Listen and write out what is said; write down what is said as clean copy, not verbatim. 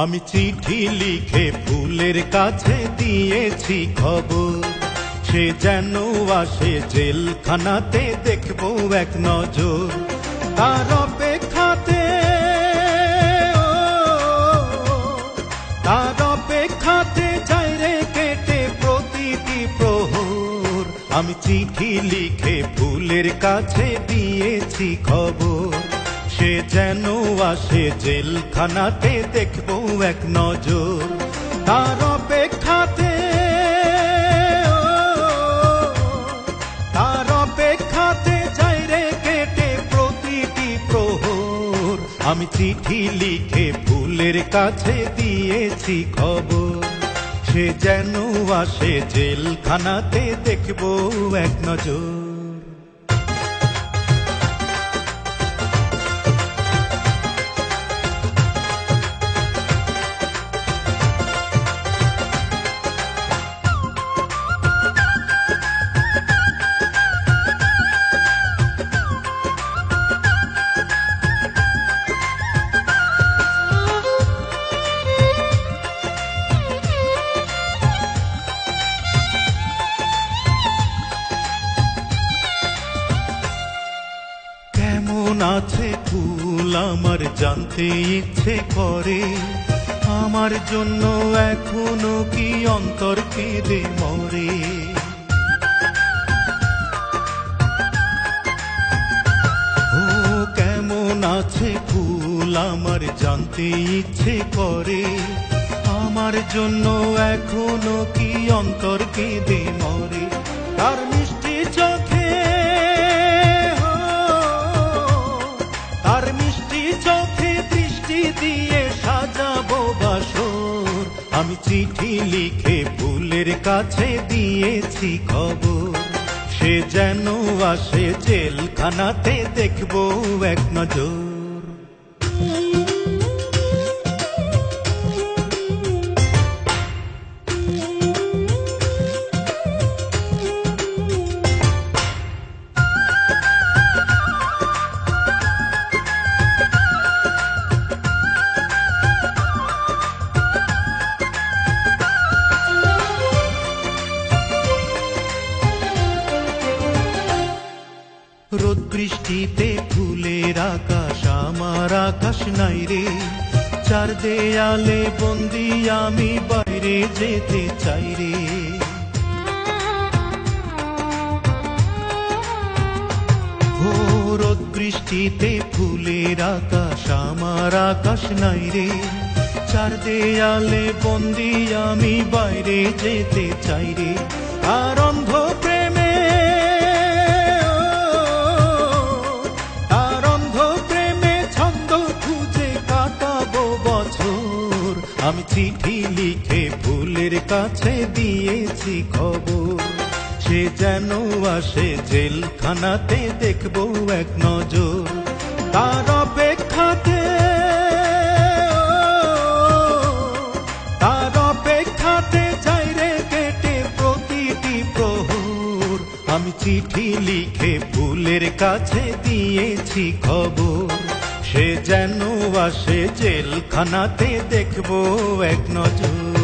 আমি চিঠি লিখে ফুলের কাছে দিয়েছি খবর, সে যেন আসে জেলখানাতে দেখবো এক নজর। তার অপেক্ষাতে তার অপেক্ষাতে যাই রে কেটে প্রতিটি প্রহর। আমি চিঠি লিখে ফুলের কাছে দিয়েছি খবর, সে যেন আসে জেলখানাতে দেখবো এক নজর। তার অপেক্ষাতে তার অপেক্ষাতে যাই রে কেটে প্রতিটি প্রহর। আমি চিঠি লিখে ফুলের কাছে দিয়েছি খবর, সে যেন আসে জেলখানাতে দেখবো এক নজর। কেমন আছে ফুল আমার জানতে ইচ্ছে করে, আমার জন্য এখনো কি অন্তর কেঁদে মরে। ও কেমন আছে ফুল আমার জানতে ইচ্ছে করে, আমার জন্য এখনো কি অন্তর কেঁদে মরে। তার মিষ্টি চোখে তার মিষ্টি চোখে দৃষ্টি দিয়ে সাজাবো বাসর। আমি চিঠি লিখে ফুলের কাছে দিয়েছি খবর, সে যেন আসে জেলখানাতে দেখবো এক নজর। রোদ বৃষ্টিতে ফুলের আকাশ আমার আকাশ নাই রে, চার দেয়ালে বন্দি আমি বাইরে যেতে চাই রে। ও রোদ বৃষ্টিতে ফুলের আকাশ আমার আকাশ নাই রে, চার দেয়ালে বন্দি আমি বাইরে যেতে চাই রে। আর অন্ধ প্রেমে আমি চিঠি লিখে ফুলের কাছে দিয়েছি খবর, সে যেন আসে জেলখানাতে দেখবো এক নজর। তার অপেক্ষাতে তার অপেক্ষাতে যাই রে কেটে প্রতিটি প্রহর। আমি চিঠি লিখে ফুলের কাছে দিয়েছি খবর, সে যেন আসে জেলখানাতে দেখবো এক নজর।